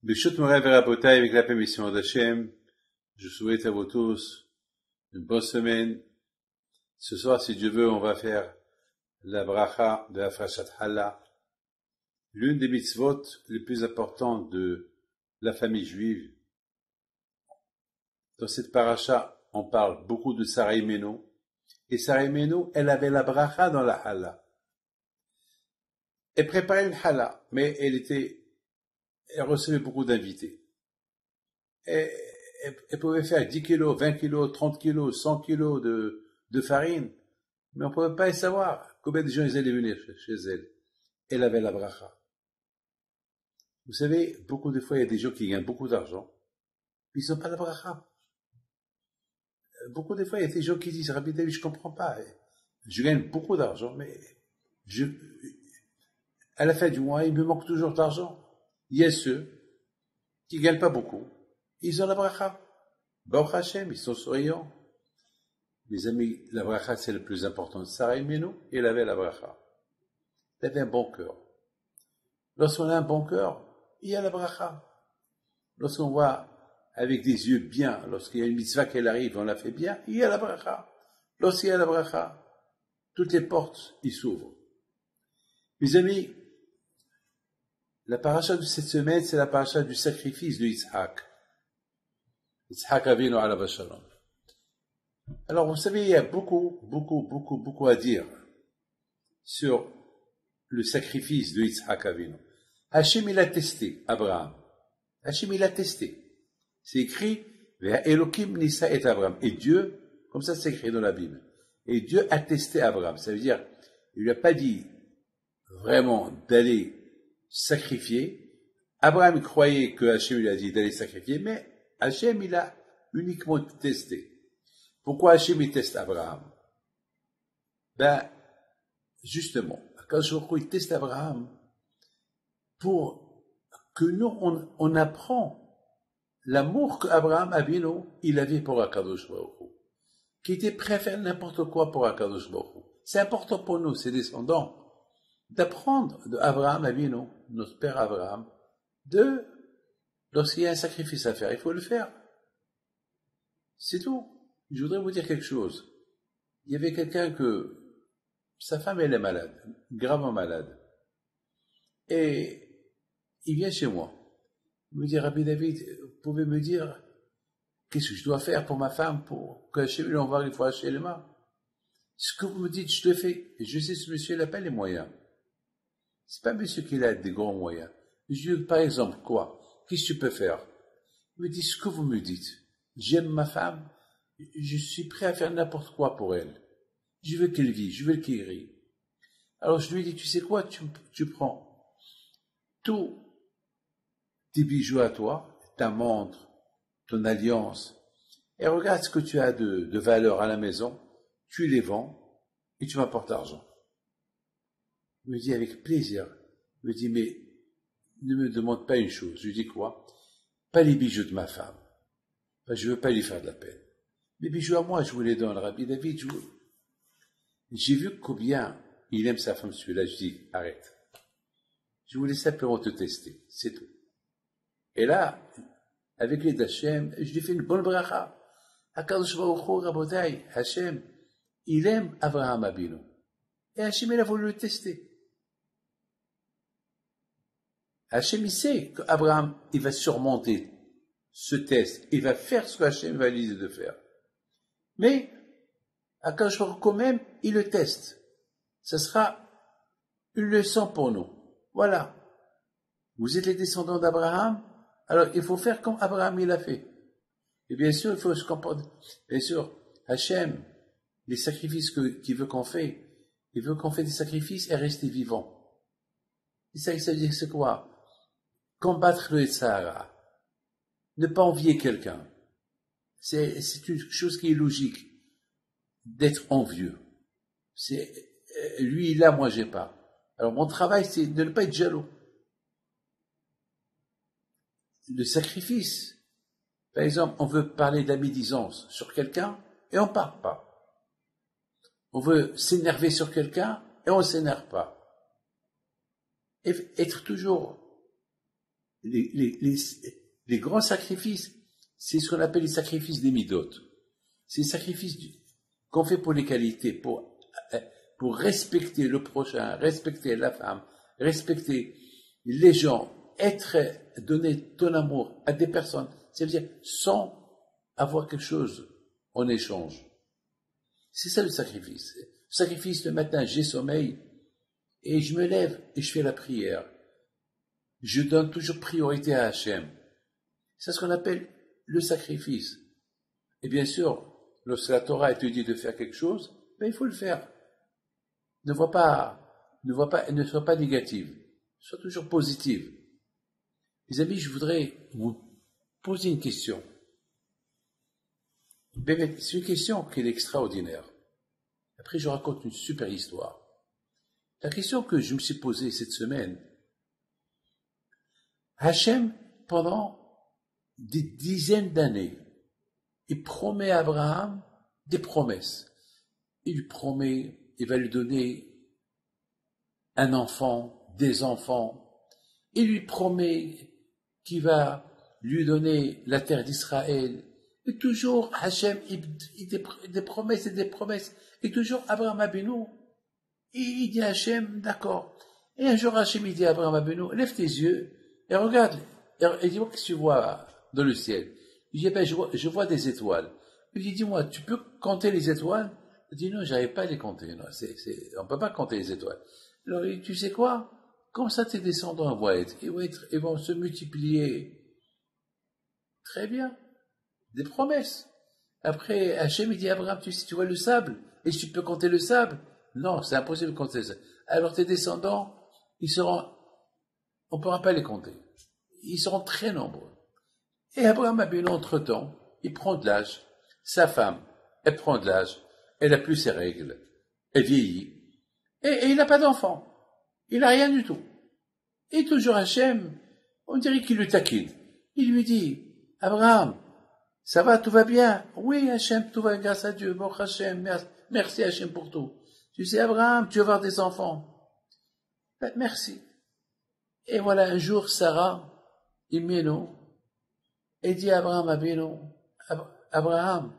Bishut Moray Verabotai, avec la permission d'Hachem, je souhaite à vous tous une bonne semaine. Ce soir, si Dieu veut, on va faire la bracha de Hafrashat Halla, l'une des mitzvot les plus importantes de la famille juive. Dans cette paracha, on parle beaucoup de Sarah Imenu, et Sarah Imenu, elle avait la bracha dans la Halla. Elle préparait une Halla, mais elle recevait beaucoup d'invités. Elle pouvait faire 10 kilos, 20 kilos, 30 kilos, 100 kilos de farine, mais on ne pouvait pas savoir combien de gens ils allaient venir chez elle. Elle avait la bracha. Vous savez, beaucoup de fois, il y a des gens qui gagnent beaucoup d'argent, mais ils n'ont pas la bracha. Beaucoup de fois, il y a des gens qui disent, Rabbi David, je ne comprends pas. Je gagne beaucoup d'argent, mais à la fin du mois, il me manque toujours d'argent. Il y a ceux qui ne gagnent pas beaucoup. Ils ont la bracha. Baruch Hashem, ils sont souriants. Les amis, la bracha, c'est le plus important. Sarah Imenu, elle avait la bracha. Elle avait un bon cœur. Lorsqu'on a un bon cœur, il y a la bracha. Lorsqu'on voit avec des yeux bien, lorsqu'il y a une mitzvah qui arrive, on la fait bien, il y a la bracha. Lorsqu'il y a la bracha, toutes les portes, ils s'ouvrent. Mes amis, la paracha de cette semaine, c'est la paracha du sacrifice de Yitzhak. Yitzhak Avinu alav shalom. Alors, vous savez, il y a beaucoup à dire sur le sacrifice de Yitzhak Avinu. Hachem, il a testé Abraham. Hachem, il a testé. C'est écrit, Elohim nisa et Abraham. Et Dieu, comme ça c'est écrit dans la Bible. Et Dieu a testé Abraham. Ça veut dire, il lui a pas dit vraiment d'aller sacrifier. Abraham croyait que Hachem lui a dit d'aller sacrifier, mais Hachem, il a uniquement testé. Pourquoi Hachem, il teste Abraham? Ben, justement, quand il teste Abraham, pour que nous, on apprend l'amour qu'Abraham Avinu, il avait pour Akadosh Baruch Hu, qui était prêt à faire n'importe quoi pour Akadosh Baruch Hu. C'est important pour nous, ses descendants, d'apprendre d'Abraham Avinu, notre père Abraham, lorsqu'il y a un sacrifice à faire, il faut le faire. C'est tout. Je voudrais vous dire quelque chose. Il y avait quelqu'un que sa femme, elle est malade, gravement malade. Et il vient chez moi. Il me dit, Rabbi David, vous pouvez me dire qu'est-ce que je dois faire pour ma femme pour que Hachem lui envoie une fois chez les mains? Ce que vous me dites, je le fais. Et je sais, ce monsieur, il n'a pas les moyens. C'est pas un monsieur qui a des grands moyens. Je dis, par exemple, quoi? Qu'est-ce que tu peux faire? Il me dit, ce que vous me dites. J'aime ma femme. Je suis prêt à faire n'importe quoi pour elle. Je veux qu'elle vive, je veux qu'elle rie. Alors je lui ai dit, tu sais quoi, tu prends tous tes bijoux à toi, ta montre, ton alliance, et regarde ce que tu as de valeur à la maison, tu les vends, et tu m'apportes l'argent. Il me dit avec plaisir. Il me dit, mais ne me demande pas une chose. Je lui dis quoi? Pas les bijoux de ma femme. Enfin, je veux pas lui faire de la peine. Les bijoux à moi, je vous les donne. Rabbi David, j'ai vu combien il aime sa femme, celui-là. Je dis, arrête. Je voulais simplement te tester. C'est tout. Et là, avec les d'Hachem, je lui fais une bonne bracha. Akadosh Baruch Hu, Rabotai, Hachem, il aime Abraham Avinu. Et Hachem, il a voulu le tester. Hachem, il sait qu'Abraham, il va surmonter ce test. Il va faire ce qu'Hachem va lui dire de faire. Mais, Akadosh Baruch Hu, quand même, il le teste. Ce sera une leçon pour nous. Voilà. Vous êtes les descendants d'Abraham, alors il faut faire comme Abraham il a fait. Et bien sûr, il faut se comporter. Bien sûr, Hachem, les sacrifices qu'il veut qu'on fait, il veut qu'on fait des sacrifices et rester vivant. Et ça veut dire c'est quoi? Combattre le Sahara. Ne pas envier quelqu'un. C'est une chose qui est logique. D'être envieux. Lui il a, moi j'ai pas. Alors mon travail c'est de ne pas être jaloux. Le sacrifice. Par exemple, on veut parler d'amédisance sur quelqu'un et on ne parle pas. On veut s'énerver sur quelqu'un et on ne s'énerve pas. Et être toujours les grands sacrifices, c'est ce qu'on appelle les sacrifices des midotes. C'est les sacrifices qu'on fait pour les qualités, pour respecter le prochain, respecter la femme, respecter les gens, donner ton amour à des personnes, c'est-à-dire sans avoir quelque chose en échange. C'est ça le sacrifice. Le sacrifice, le matin, j'ai sommeil, et je me lève et je fais la prière. Je donne toujours priorité à Hachem. C'est ce qu'on appelle le sacrifice. Et bien sûr, lorsque la Torah te dit de faire quelque chose, ben il faut le faire. Ne sois pas négative. Sois toujours positive. Les amis, je voudrais vous poser une question. C'est une question qui est extraordinaire. Après, je raconte une super histoire. La question que je me suis posée cette semaine, Hachem, pendant des dizaines d'années, il promet à Abraham des promesses. Il lui promet, il va lui donner un enfant, des enfants. Il lui promet qu'il va lui donner la terre d'Israël. Et toujours, Hachem, des promesses et des promesses. Et toujours, Abraham Abinu, il dit à Hachem, d'accord. Et un jour, Hachem, il dit à Abraham Abinu, lève tes yeux et regarde. Et dis-moi, qu'est-ce que tu vois dans le ciel? Il dit, ben, je vois des étoiles. Il dit, dis-moi, tu peux compter les étoiles? Il dit, non, j'arrive pas à les compter. Non, on peut pas compter les étoiles. Alors, il dit, tu sais quoi? Comme ça, tes descendants ils vont se multiplier. Très bien. Des promesses. Après, Hachem, il dit à Abraham, tu vois le sable? Et tu peux compter le sable? Non, c'est impossible de compter ça. Alors, tes descendants, on ne pourra pas les compter. Ils seront très nombreux. Et Abraham Abinu, entre-temps, il prend de l'âge. Sa femme, elle prend de l'âge. Elle n'a plus ses règles. Elle vieillit. Et il n'a pas d'enfant. Il n'a rien du tout. Et toujours Hachem, on dirait qu'il le taquine. Il lui dit, Abraham, ça va, tout va bien? Oui, Hachem, tout va, grâce à Dieu. Bon, Hachem, merci Hachem pour tout. Tu sais, Abraham, tu vas avoir des enfants. Ben, merci. Et voilà, un jour, Sarah, Imenu, et dit à Abraham Abinu, Abraham,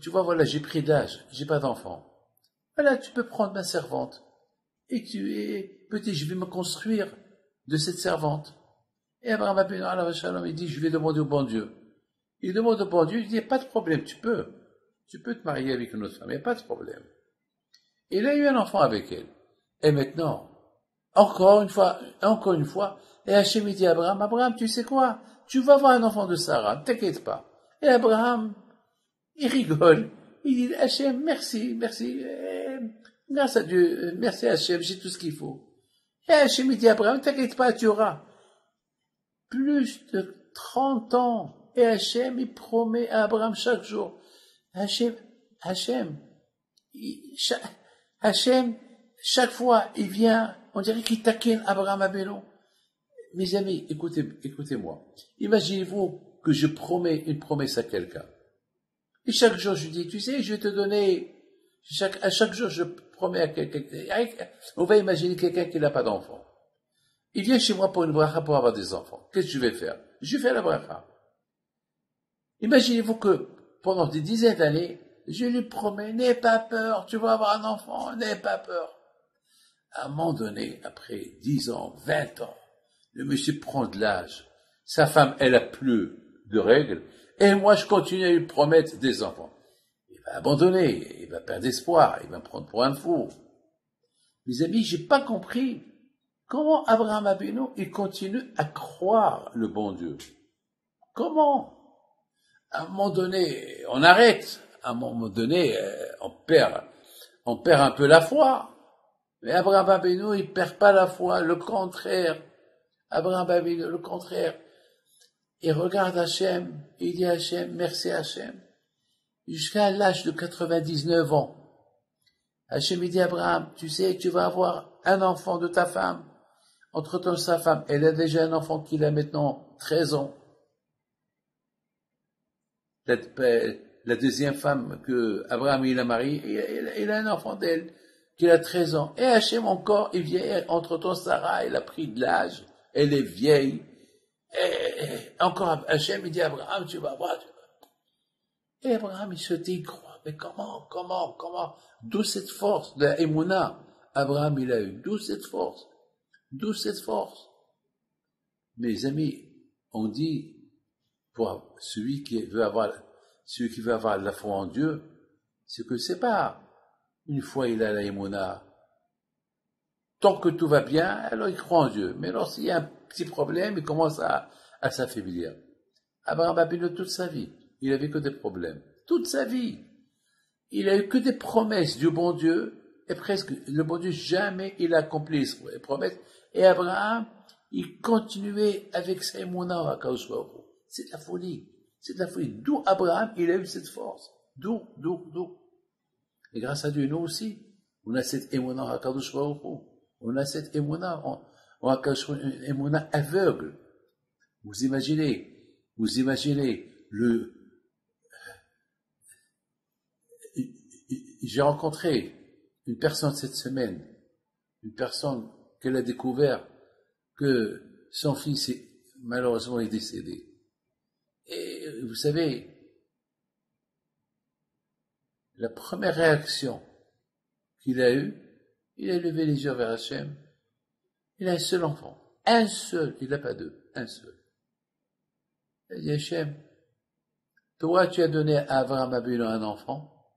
tu vois, voilà, j'ai pris d'âge, j'ai pas d'enfant. Voilà, tu peux prendre ma servante. Et petit, je vais me construire de cette servante. Et Abraham Abinu, il dit, je vais demander au bon Dieu. Il demande au bon Dieu, il dit, pas de problème, tu peux te marier avec une autre femme, il n'y a pas de problème. Il a eu un enfant avec elle. Et maintenant, encore une fois, et Hachem dit à Abraham, Abraham, tu sais quoi? Tu vas avoir un enfant de Sarah, ne t'inquiète pas. Et Abraham, il rigole. Il dit, Hachem, merci, grâce à Dieu, merci Hachem, j'ai tout ce qu'il faut. Et Hachem dit à Abraham, ne t'inquiète pas, tu auras plus de 30 ans. Et Hachem, il promet à Abraham chaque jour. Hachem, chaque fois, il vient, on dirait qu'il taquine Abraham Abinu. Mes amis, écoutez-moi. Imaginez-vous que je promets une promesse à quelqu'un. Et chaque jour, je lui dis, tu sais, je vais te donner, à chaque jour, je promets à quelqu'un. On va imaginer quelqu'un qui n'a pas d'enfant. Il vient chez moi pour une bracha pour avoir des enfants. Qu'est-ce que je vais faire? Je fais la bracha. Imaginez-vous que pendant des dizaines d'années, je lui promets, n'aie pas peur, tu vas avoir un enfant, n'aie pas peur. À un moment donné, après 10 ans, 20 ans, le monsieur prend de l'âge. Sa femme, elle a plus de règles. Et moi, je continue à lui promettre des enfants. Il va abandonner, il va perdre espoir, il va me prendre pour un fou. Mes amis, j'ai pas compris comment Abraham Abinu, il continue à croire le bon Dieu. Comment? À un moment donné, on arrête. À un moment donné, on perd un peu la foi. Mais Abraham Abinu, il perd pas la foi, le contraire. Abraham Abinu, le contraire. Il regarde Hachem, il dit à Hachem, merci Hachem. Jusqu'à l'âge de 99 ans. Hachem, il dit à Abraham, tu sais, tu vas avoir un enfant de ta femme. Entre-temps, sa femme, elle a déjà un enfant qui a maintenant 13 ans. La deuxième femme que Abraham il a mariée, il a un enfant d'elle qui a 13 ans. Et Hachem encore, il vient, entre-temps, Sarah, elle a pris de l'âge, elle est vieille. Encore Hachem, il dit à Abraham, tu vas voir. Et Abraham, il se dit, il croit, mais comment? D'où cette force de la Emouna? Abraham, il a eu. D'où cette force? Mes amis, on dit, pour celui qui veut avoir la foi en Dieu, c'est que c'est pas une fois il a la Emouna. Tant que tout va bien, alors il croit en Dieu. Mais lorsqu'il y a un petit problème, il commence à s'affaiblir. Abraham Abinu, toute sa vie, il avait que des problèmes. Toute sa vie. Il a eu que des promesses du bon Dieu, et presque, le bon Dieu, jamais il a accompli les promesses. Et Abraham, il continuait avec sa émouna à Kadosh Baruch Hu. C'est de la folie. D'où Abraham, il a eu cette force. D'où. Et grâce à Dieu, nous aussi, on a cette émouna à Kadosh Baruch Hu. On a cette émouna, on a une émouna aveugle. Vous imaginez j'ai rencontré une personne cette semaine, une personne qu'elle a découvert que son fils malheureusement est décédé. Et vous savez, la première réaction qu'il a eue, il a levé les yeux vers Hachem. Il a un seul enfant. Un seul. Il n'a pas deux. Un seul. Il a dit, Hachem, toi, tu as donné à Abraham Abinu un enfant.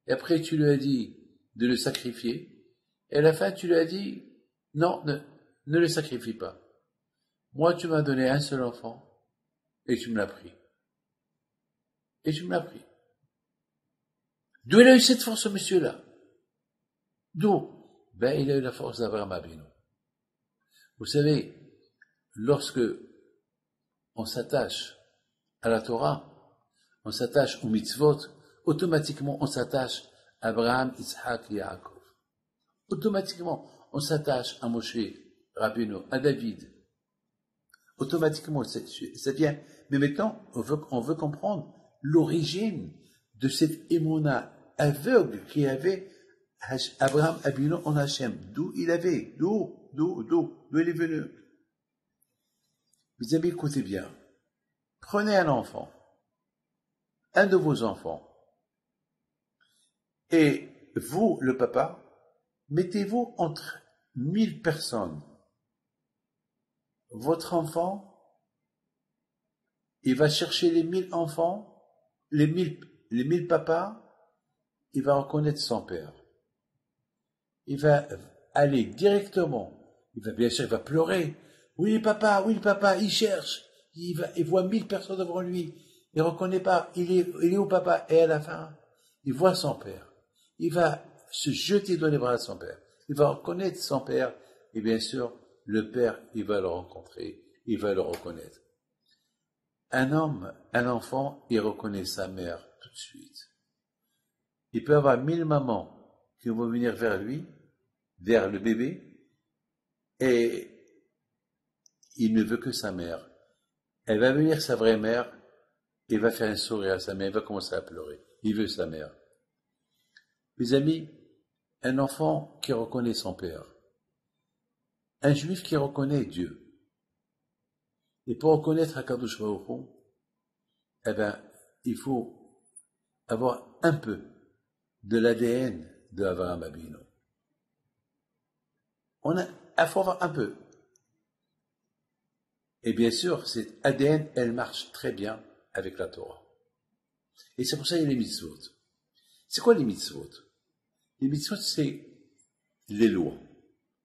Et après, tu lui as dit de le sacrifier. Et à la fin, tu lui as dit, non, ne le sacrifie pas. Moi, tu m'as donné un seul enfant. Et tu me l'as pris. D'où il a eu cette force, ce monsieur-là? D'où? Ben, il a eu la force d'Abraham Abinu. Vous savez, lorsque on s'attache à la Torah, on s'attache aux mitzvot, automatiquement on s'attache à Abraham, Isaac et Yaakov. Automatiquement, on s'attache à Moshe, Rabbeinu, à David. Automatiquement, ça vient. Mais maintenant, on veut comprendre l'origine de cette émouna aveugle qui avait Abraham Abinu en Hachem. D'où il avait, d'où il est venu. Mes amis, écoutez bien. Prenez un enfant, un de vos enfants, et vous, le papa, mettez-vous entre 1000 personnes. Votre enfant, il va chercher les 1000 enfants, les 1000 papas, il va reconnaître son père. Il va aller directement, bien sûr, il va pleurer. Oui, papa, il cherche. Il voit 1000 personnes devant lui. Il ne reconnaît pas. Il est où, papa? Et à la fin, il voit son père. Il va se jeter dans les bras de son père. Il va reconnaître son père. Et bien sûr, le père, il va le rencontrer. Il va le reconnaître. Un enfant, il reconnaît sa mère tout de suite. Il peut avoir 1000 mamans qui vont venir vers lui, vers le bébé, et il ne veut que sa mère. Elle va venir sa vraie mère, il va faire un sourire à sa mère, il va commencer à pleurer. Il veut sa mère. Mes amis, un enfant qui reconnaît son père, un juif qui reconnaît Dieu, et pour reconnaître Akadosh Baruch Hu, eh ben, il faut avoir un peu de l'ADN de Avraham Abinu. Il faut avoir un peu. Et bien sûr, cette ADN, elle marche très bien avec la Torah. Et c'est pour ça qu'il y a les mitzvot. C'est quoi les mitzvot? Les mitzvot, c'est les lois.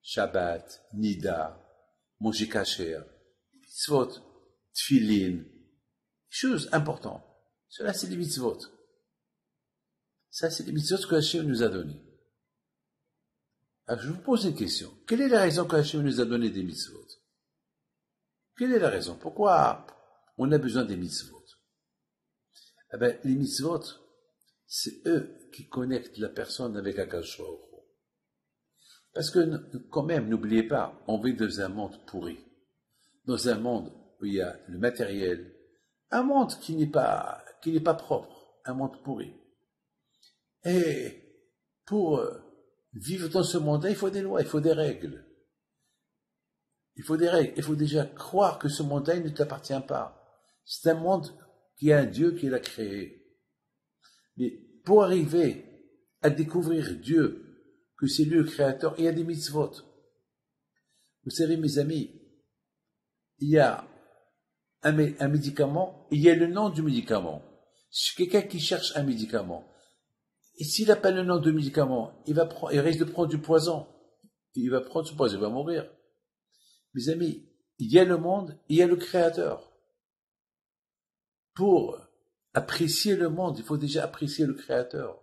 Shabbat, Nida, manger kasher, mitzvot, tfilin, choses importantes. Cela, c'est les mitzvot. Ça, c'est les mitzvot que Hachem nous a donnés. Alors, je vous pose une question. Quelle est la raison que Hachem nous a donné des mitzvot? Quelle est la raison? Pourquoi on a besoin des mitzvot? Eh bien, les mitzvot, c'est eux qui connectent la personne avec Akadosh Baruch Hu. Parce que, quand même, n'oubliez pas, on vit dans un monde pourri. Dans un monde où il y a le matériel. Un monde qui n'est pas propre. Un monde pourri. Et pour vivre dans ce monde-là, il faut des lois, il faut des règles. Il faut des règles. Il faut déjà croire que ce monde-là, il ne t'appartient pas. C'est un monde qui a un Dieu qui l'a créé. Mais pour arriver à découvrir Dieu, que c'est lui le créateur, il y a des mitzvot. Vous savez, mes amis, il y a un médicament, il y a le nom du médicament. Si quelqu'un qui cherche un médicament, et s'il n'a pas le nom du médicament, il risque de prendre du poison. Il va prendre ce poison, il va mourir. Mes amis, il y a le monde, il y a le créateur. Pour apprécier le monde, il faut déjà apprécier le créateur.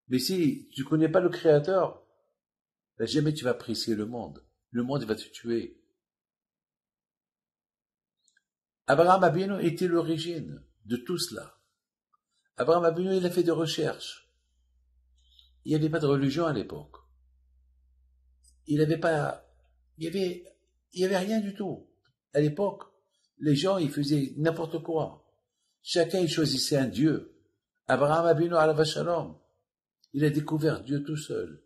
Mais si tu ne connais pas le créateur, ben jamais tu vas apprécier le monde. Le monde va te tuer. Abraham Abinu était l'origine de tout cela. Abraham Abinu, il a fait des recherches. Il n'y avait pas de religion à l'époque. Il y avait rien du tout. À l'époque, les gens, ils faisaient n'importe quoi. Chacun, il choisissait un Dieu. Abraham Abinu alav shalom, il a découvert Dieu tout seul.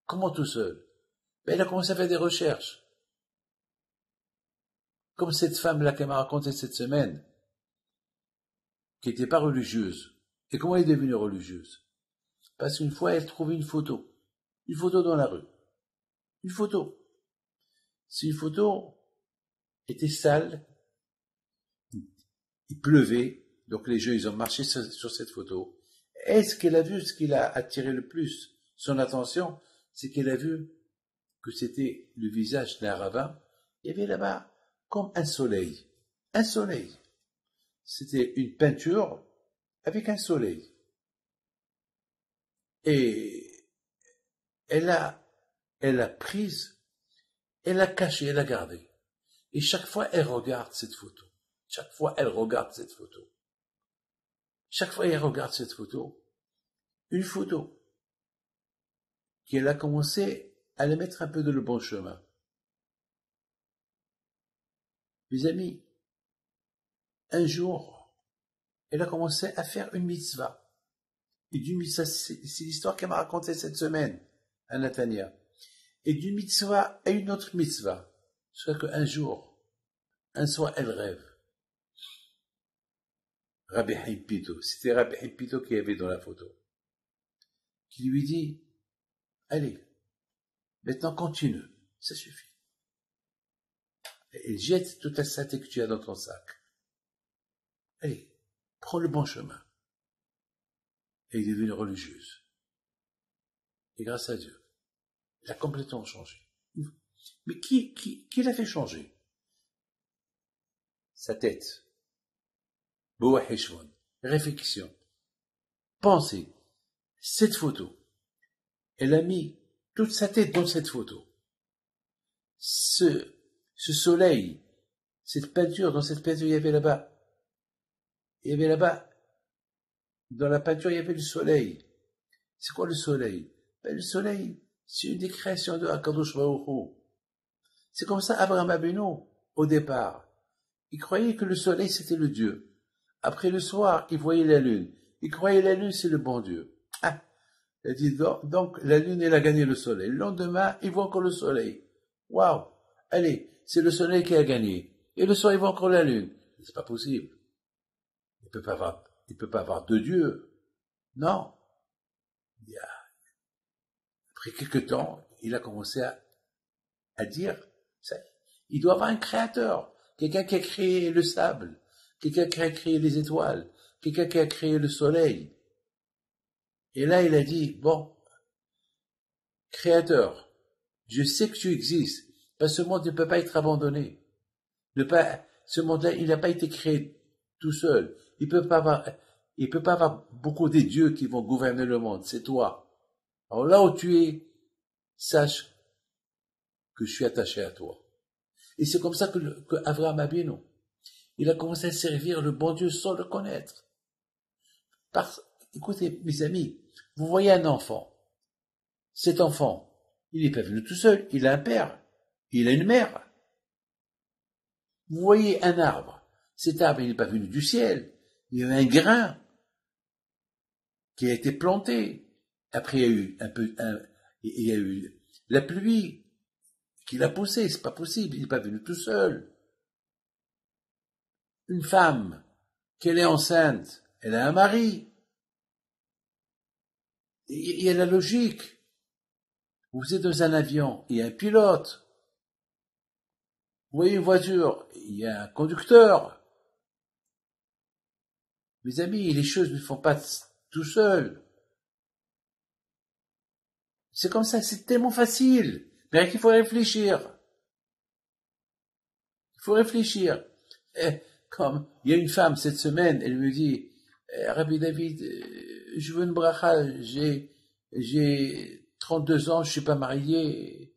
Comment tout seul? Ben, il a commencé à faire des recherches. Comme cette femme-là qui m'a raconté cette semaine, qui n'était pas religieuse. Et comment elle est devenue religieuse? Parce qu'une fois, elle trouvait une photo dans la rue. Une photo. Si une photo était sale, il pleuvait, donc les gens, ils ont marché sur cette photo. Et ce qu'elle a vu, ce qui l'a attiré le plus son attention, c'est qu'elle a vu que c'était le visage d'un rabbin. Il y avait là-bas comme un soleil. Un soleil. C'était une peinture avec un soleil. Et elle a prise, elle a caché, elle a gardé. Et chaque fois, elle regarde cette photo. Chaque fois, elle regarde cette photo. Chaque fois, elle regarde cette photo. Une photo qu'elle a commencé à la mettre un peu dans le bon chemin. Mes amis, un jour, elle a commencé à faire une mitzvah. Et d'une mitzvah, c'est l'histoire qu'elle m'a racontée cette semaine à Natania. Et d'une mitzvah à une autre mitzvah. Jusqu'à qu'un jour, un soir, elle rêve. Rabbi Haïm Pito, c'était Rabbi Haïm Pito qui avait dans la photo, qui lui dit, allez, maintenant continue, ça suffit. Et jette toute la saleté que tu as dans ton sac. Allez, prends le bon chemin. Et elle est devenue religieuse. Et grâce à Dieu, elle a complètement changé. Mais qui l'a fait changer? Sa tête. Boa Heshwan. Réflexion. Pensez. Cette photo. Elle a mis toute sa tête dans cette photo. Ce soleil, cette peinture, dans cette peinture, il y avait là-bas. Dans la peinture, il y avait le soleil. C'est quoi le soleil? Ben, le soleil, c'est une des créations de Akadosh Baruch Hu. C'est comme ça, Abraham Abinu, au départ. Il croyait que le soleil, c'était le Dieu. Après le soir, il voyait la lune. Il croyait la lune, c'est le bon Dieu. Ah, il a dit, donc, la lune, elle a gagné le soleil. Le lendemain, il voit encore le soleil. Waouh! Allez, c'est le soleil qui a gagné. Et le soir, il voit encore la lune. C'est pas possible. Il peut pas avoir deux dieux. Non. Après quelque temps, il a commencé à dire, ça, il doit avoir un créateur. Quelqu'un qui a créé le sable. Quelqu'un qui a créé les étoiles. Quelqu'un qui a créé le soleil. Et là, il a dit, bon, créateur, je sais que tu existes, parce que ce monde ne peut pas être abandonné. Ce monde-là, il n'a pas été créé tout seul. Il peut pas avoir beaucoup de dieux qui vont gouverner le monde. C'est toi. Alors là où tu es, sache que je suis attaché à toi. Et c'est comme ça que Avraham Abinu, il a commencé à servir le bon Dieu sans le connaître. Écoutez, mes amis, vous voyez un enfant. Cet enfant, il n'est pas venu tout seul. Il a un père. Il a une mère. Vous voyez un arbre. Cet arbre, il n'est pas venu du ciel. Il y a un grain qui a été planté. Après, il y a eu la pluie qui l'a poussé, c'est pas possible, il n'est pas venu tout seul. Une femme, qu'elle est enceinte, elle a un mari. Il y a la logique. Vous êtes dans un avion, il y a un pilote. Vous voyez une voiture, il y a un conducteur. Mes amis, les choses ne font pas tout seul. C'est comme ça, c'est tellement facile. Mais qu'il faut réfléchir. Il faut réfléchir. Comme il y a une femme cette semaine, elle me dit, Rabbi David, je veux une bracha, j'ai 32 ans, je suis pas marié.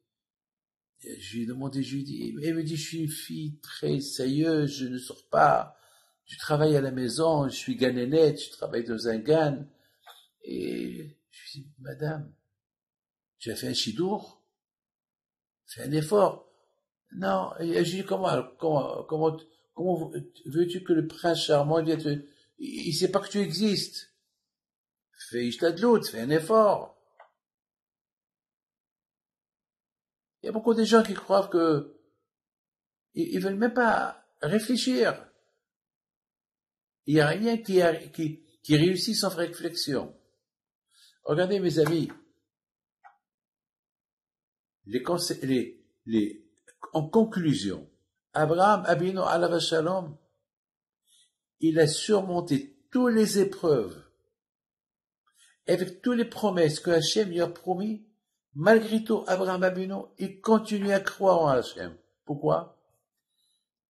Je lui ai demandé, je lui ai dit, elle me dit, je suis une fille très sérieuse, je ne sors pas, je travaille à la maison, je suis ganénette, je travaille dans un gan. Et je lui ai dit, madame, tu as fait un chidour? Fais un effort. Non, et j'ai dit, comment veux-tu que le prince charmant vienne te, il sait pas que tu existes. Fais ishtadlout, fais un effort. Il y a beaucoup de gens qui croient que ils veulent même pas réfléchir. Il n'y a rien qui réussit sans réflexion. Regardez mes amis, en conclusion, Abraham Abino alav shalom, il a surmonté toutes les épreuves, avec toutes les promesses que Hachem lui a promis. Malgré tout, Abraham Abino, il continue à croire en Hachem. Pourquoi?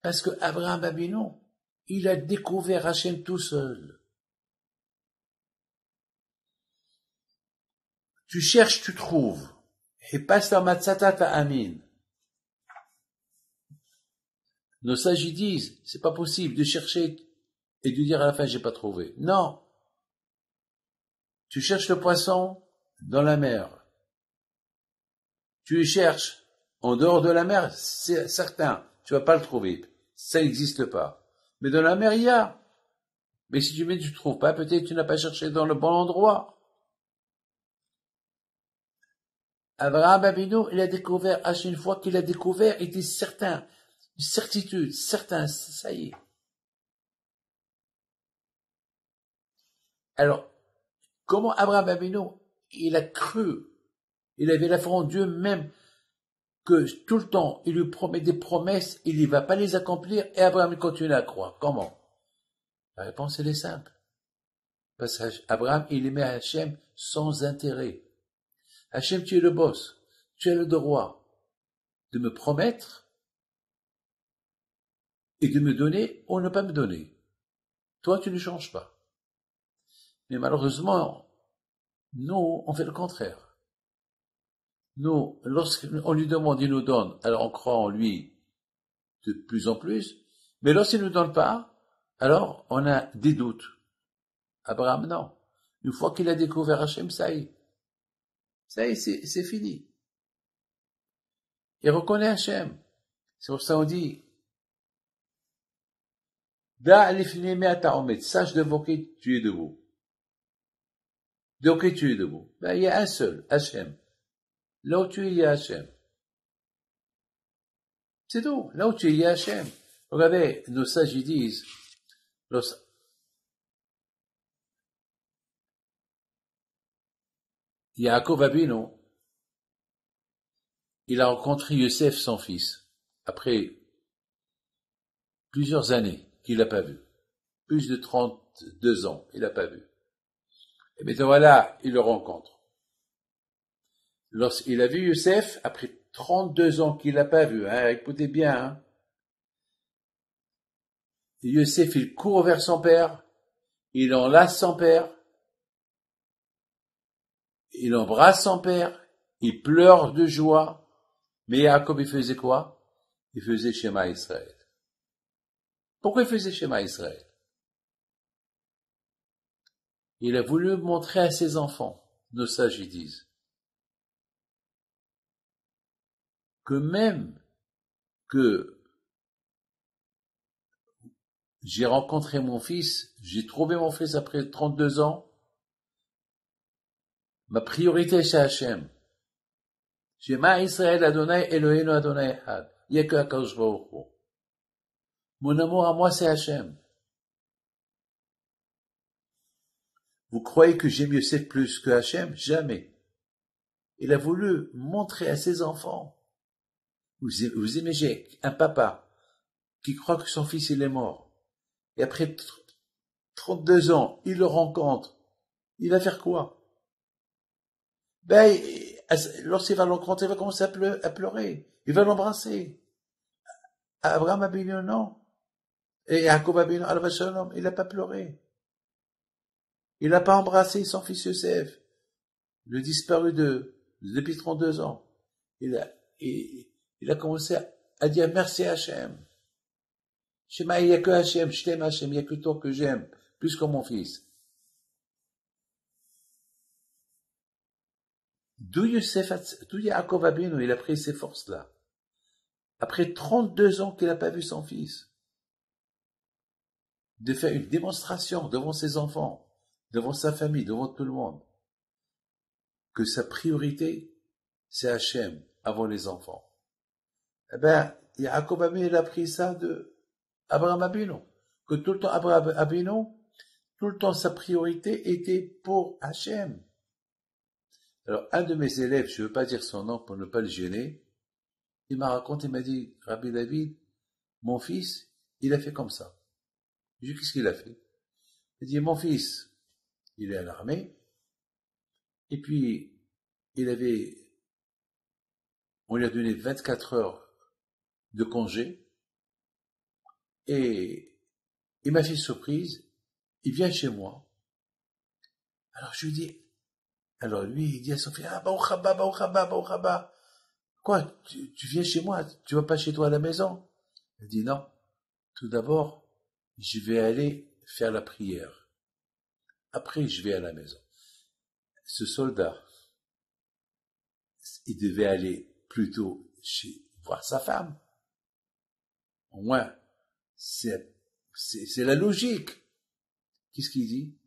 Parce que Abraham Abino, il a découvert Hachem tout seul. Tu cherches, tu trouves. Et passe la matzata amin. Nos sages y disent, c'est pas possible de chercher et de dire à la fin j'ai pas trouvé. Non. Tu cherches le poisson dans la mer. Tu le cherches en dehors de la mer, c'est certain, tu vas pas le trouver. Ça n'existe pas. Mais dans la mer, il y a. Mais si tu ne trouves pas, peut-être tu n'as pas cherché dans le bon endroit. Abraham Abino, il a découvert, à chaque fois qu'il a découvert, il était certain, une certitude, certain, ça y est. Alors, comment Abraham Abino, il a cru, il avait la foi en Dieu même, que tout le temps, il lui promet des promesses, il ne va pas les accomplir, et Abraham continue à croire. Comment? La réponse, elle est simple. Parce qu'Abraham, il aimait Hachem sans intérêt. Hachem, tu es le boss. Tu as le droit de me promettre et de me donner ou ne pas me donner. Toi, tu ne changes pas. Mais malheureusement, nous, on fait le contraire. Nous, lorsqu'on lui demande, il nous donne, alors on croit en lui de plus en plus, mais lorsqu'il ne nous donne pas, alors on a des doutes. Abraham, non. Une fois qu'il a découvert Hachem, ça y est. Ça y est, c'est fini. Il reconnaît Hachem. C'est pour ça qu'on dit, Da lifnei ata omet, sache devant qui tu es debout. Devant qui tu es debout. Ben, il y a un seul, Hachem. Là où tu es, il y a Hachem. C'est tout. Là où tu es, il y a Hachem. Regardez, nos sages ils disent, Yaakov Abino, il a rencontré Yosef, son fils, après plusieurs années qu'il n'a pas vu. Plus de 32 ans, il n'a pas vu. Et maintenant voilà, il le rencontre. Lorsqu'il a vu Yosef, après 32 ans qu'il n'a pas vu, écoutez bien, Yosef, il court vers son père, il enlace son père, il embrasse son père, il pleure de joie, mais Jacob, il faisait quoi? Il faisait Shema Israël. Pourquoi il faisait Shema Israël? Il a voulu montrer à ses enfants, nos sages y disent, que même que j'ai rencontré mon fils, j'ai trouvé mon fils après 32 ans, ma priorité c'est Hachem. Shema Israël Adonai Eloheinu Adonai Echad. Il n'y a que Akadosh Baruch Hu. Mon amour à moi, c'est Hachem. Vous croyez que j'aime Yosef plus que Hachem? Jamais. Il a voulu montrer à ses enfants. Vous imaginez un papa qui croit que son fils il est mort. Et après 32 ans, il le rencontre. Il va faire quoi? Ben, lorsqu'il va le rencontrer, il va commencer à pleurer. Il va l'embrasser. Abraham Abinu, non. Et Jacob Abinu, Alav Shalom, il n'a pas pleuré. Il n'a pas embrassé son fils Yosef, le disparu depuis 32 ans. Il a commencé à dire merci à Hachem. Shema, il n'y a que Hachem, je t'aime Hachem, il n'y a que toi que j'aime, plus que mon fils. D'où Yaakov Abinu, il a pris ces forces-là. Après 32 ans qu'il n'a pas vu son fils. De faire une démonstration devant ses enfants, devant sa famille, devant tout le monde, que sa priorité, c'est Hachem, avant les enfants. Eh ben, Yaakov Abinu, il a pris ça de Abraham Abinu. Que tout le temps, Abraham Abinu, tout le temps, sa priorité était pour Hachem. Alors, un de mes élèves, je ne veux pas dire son nom pour ne pas le gêner, il m'a raconté, il m'a dit, Rabbi David, mon fils, il a fait comme ça. J'ai dit, qu'est-ce qu'il a fait? Il dit, mon fils, il est à l'armée, et puis, on lui a donné 24 heures de congé, et il m'a fait surprise, il vient chez moi. Alors je lui dis, alors lui, il dit à son fils, ah, Baruch haba, Baruch haba, Baruch haba. Quoi, tu viens chez moi, tu vas pas chez toi à la maison? Il dit, non, tout d'abord, je vais aller faire la prière. Après, je vais à la maison. Ce soldat, il devait aller plutôt voir sa femme. Au moins, c'est la logique. Qu'est-ce qu'il dit?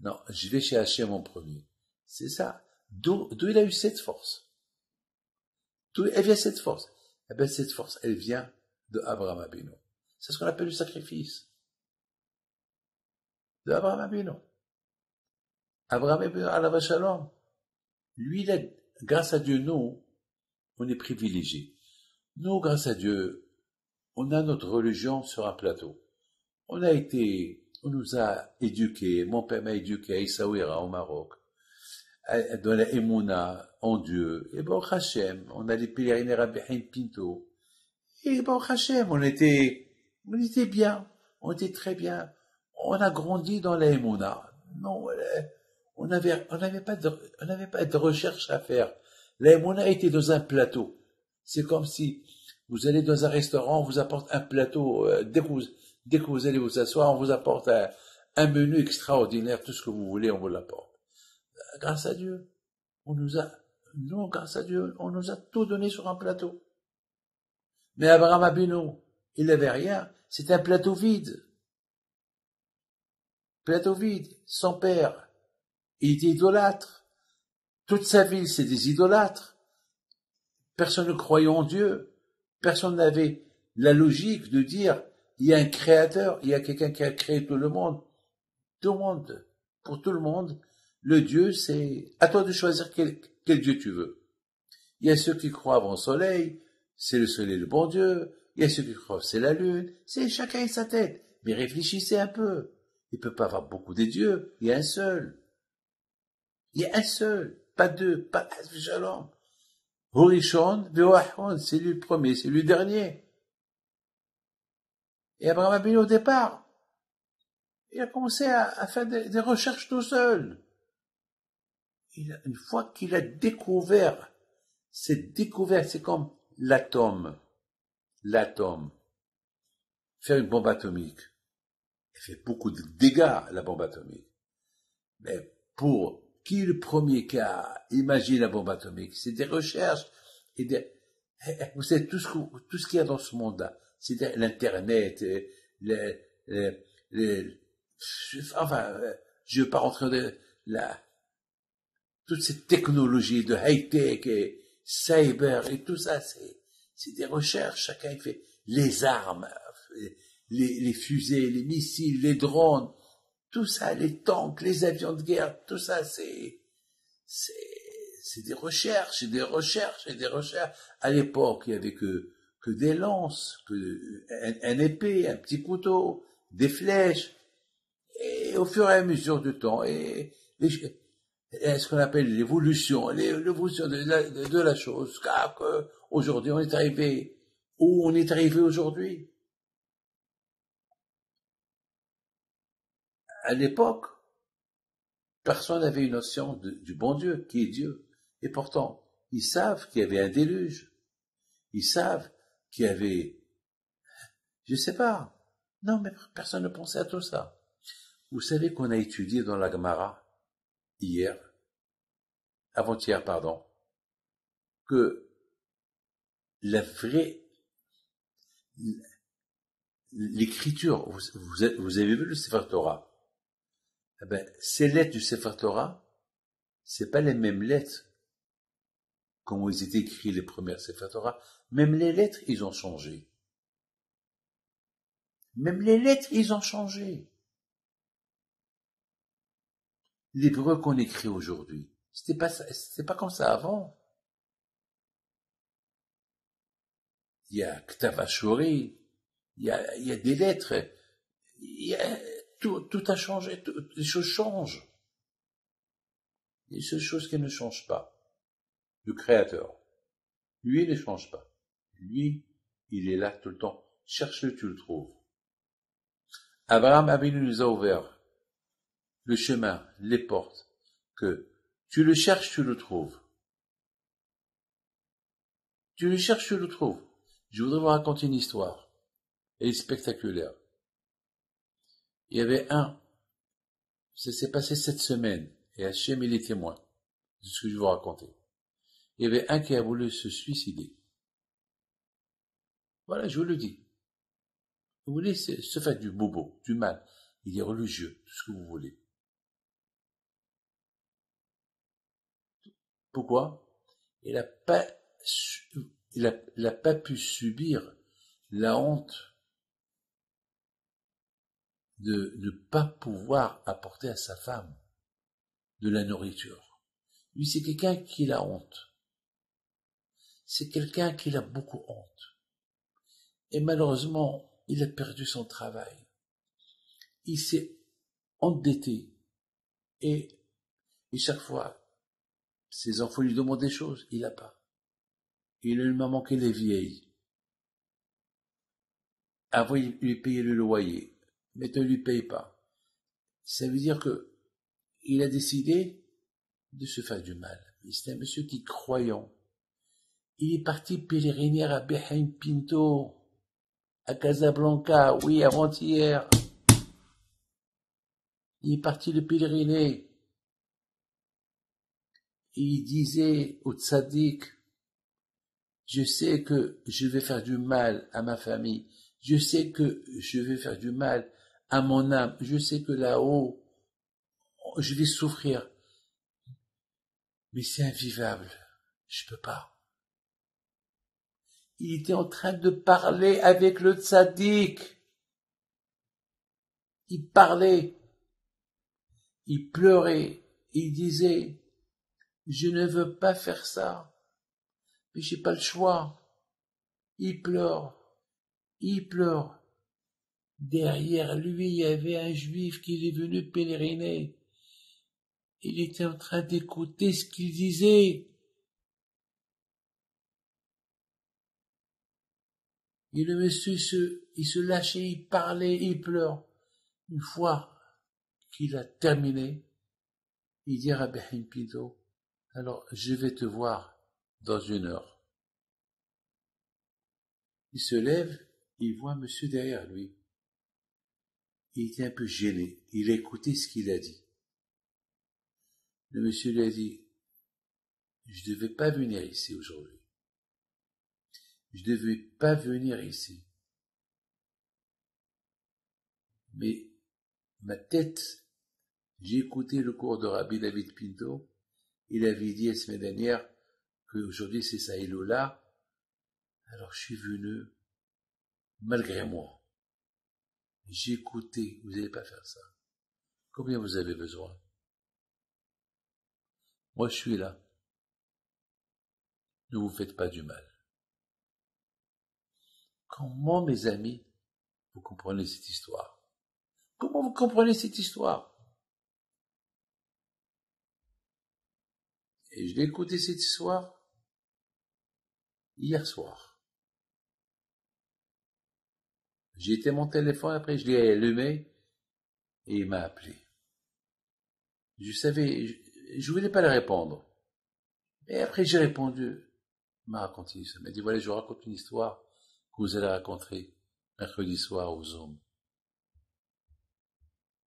Non, je vais chez Hachem en premier. C'est ça. D'où il a eu cette force? D'où elle vient cette force? Eh bien, cette force, elle vient de Abraham Abinu. C'est ce qu'on appelle le sacrifice. De Abraham Abinu. Abraham Abinu, Alav Shalom. Lui, grâce à Dieu, nous, on est privilégiés. Nous, grâce à Dieu, on a notre religion sur un plateau. On nous a éduqués, mon père m'a éduqué à Essaouira, au Maroc, dans la Emouna, en Dieu. Et Baruch Hashem, on a les pèlerins Rabbi Haim Pinto. Et Baruch Hashem, on était bien, on était très bien. On a grandi dans la Emouna. Non, on n'avait pas de recherche à faire. La Emouna était dans un plateau. C'est comme si vous allez dans un restaurant, on vous apporte un plateau, dès que vous allez vous asseoir, on vous apporte un menu extraordinaire, tout ce que vous voulez, on vous l'apporte. Grâce à Dieu, grâce à Dieu, on nous a tout donné sur un plateau. Mais Abraham Abinu, il n'avait rien, c'était un plateau vide. Plateau vide, son père, il était idolâtre. Toute sa vie, c'est des idolâtres. Personne ne croyait en Dieu. Personne n'avait la logique de dire, il y a un créateur, il y a quelqu'un qui a créé tout le monde. Tout le monde, pour tout le monde, le Dieu, c'est à toi de choisir quel Dieu tu veux. Il y a ceux qui croient au soleil, c'est le soleil le bon Dieu. Il y a ceux qui croient c'est la lune. C'est chacun et sa tête. Mais réfléchissez un peu. Il ne peut pas avoir beaucoup de dieux. Il y a un seul. Il y a un seul. Pas deux. Pas Shalom. Horishon, Veoachon, c'est lui le premier, c'est lui le dernier. Et Abraham Abinu, au départ, il a commencé à faire des recherches tout seul. Une fois qu'il a découvert, c'est comme l'atome. Faire une bombe atomique. Elle fait beaucoup de dégâts, la bombe atomique. Mais qui est le premier qui a imaginé la bombe atomique? C'est des recherches vous savez, tout ce qu'il y a dans ce monde-là. C'est l'internet, enfin, je ne veux pas rentrer toutes ces technologies de high-tech, cyber et tout ça, c'est des recherches. Chacun il fait les armes, les fusées, les missiles, les drones, tout ça, les tanks, les avions de guerre, tout ça, c'est des recherches, et des recherches, et des recherches. À l'époque, il y avait que des lances, un épée, un petit couteau, des flèches. Et au fur et à mesure du temps, et ce qu'on appelle l'évolution de la chose, car aujourd'hui on est arrivé où on est arrivé aujourd'hui. À l'époque, personne n'avait une notion du bon Dieu, qui est Dieu. Et pourtant, ils savent qu'il y avait un déluge. Ils savent qu'il y avait, je sais pas. Non, mais personne ne pensait à tout ça. Vous savez qu'on a étudié dans la Gemara, avant-hier, pardon, que la vraie, l'écriture, vous avez vu le Sefer Torah? Eh ben, ces lettres du Sefer Torah, c'est pas les mêmes lettres comme ils étaient écrits les premières Sefer Torah. Même les lettres, ils ont changé. Même les lettres, ils ont changé. L'hébreu qu'on écrit aujourd'hui, c'était pas comme ça avant. Il y a Ktav Ashuri, il y a des lettres, tout a changé, les choses changent. Il y a une seule chose qui ne change pas, le Créateur. Lui, il ne change pas. Lui, il est là tout le temps. Cherche-le, tu le trouves. Abraham Avinu nous a ouvert le chemin, les portes, que tu le cherches, tu le trouves. Tu le cherches, tu le trouves. Je voudrais vous raconter une histoire. Elle est spectaculaire. Il y avait ça s'est passé cette semaine, et Hachem il est témoin de ce que je vais vous raconter. Il y avait un qui a voulu se suicider. Voilà, je vous le dis. Vous voulez se faire du bobo, du mal. Il est religieux, tout ce que vous voulez. Pourquoi? Il n'a pas, il a pas pu subir la honte de ne pas pouvoir apporter à sa femme de la nourriture. Lui, c'est quelqu'un qui a honte. C'est quelqu'un qui a beaucoup honte. Et malheureusement, il a perdu son travail. Il s'est endetté. Et chaque fois, ses enfants lui demandent des choses, il n'a pas. Il a une maman qui est vieille. Avant, il lui payait le loyer. Maintenant, il ne lui paye pas. Ça veut dire que il a décidé de se faire du mal. C'est un monsieur qui est croyant. Il est parti pèleriner à Behaim Pinto, à Casablanca, oui, avant-hier. Il est parti le pèleriner. Il disait au tzaddik, je sais que je vais faire du mal à ma famille. Je sais que je vais faire du mal à mon âme. Je sais que là-haut, je vais souffrir. Mais c'est invivable. Je peux pas. Il était en train de parler avec le tzaddik. Il parlait. Il pleurait. Il disait, je ne veux pas faire ça. Mais j'ai pas le choix. Il pleure. Il pleure. Derrière lui, il y avait un juif qui est venu pèleriner. Il était en train d'écouter ce qu'il disait. Et le monsieur, il se lâchait, il parlait, il pleure. Une fois qu'il a terminé, il dit à Rabbi Pinto, alors je vais te voir dans 1 heure. Il se lève, il voit monsieur derrière lui. Il était un peu gêné. Il a écouté ce qu'il a dit. Le monsieur lui a dit, je ne devais pas venir ici aujourd'hui. Je ne devais pas venir ici. Mais ma tête, j'ai écouté le cours de Rabbi David Pinto. Il avait dit la semaine dernière qu'aujourd'hui c'est ça et là, alors je suis venu, malgré moi. J'ai écouté, vous n'allez pas faire ça. Combien vous avez besoin? Moi je suis là. Ne vous faites pas du mal. Comment, mes amis, vous comprenez cette histoire? Comment vous comprenez cette histoire? Et je l'ai écouté cette histoire hier soir. J'ai été à mon téléphone, après je l'ai allumé et il m'a appelé. Je savais, je voulais pas le répondre. Et après j'ai répondu. Il m'a raconté ça. Il m'a dit, voilà, je vous raconte une histoire que vous allez raconter mercredi soir aux hommes.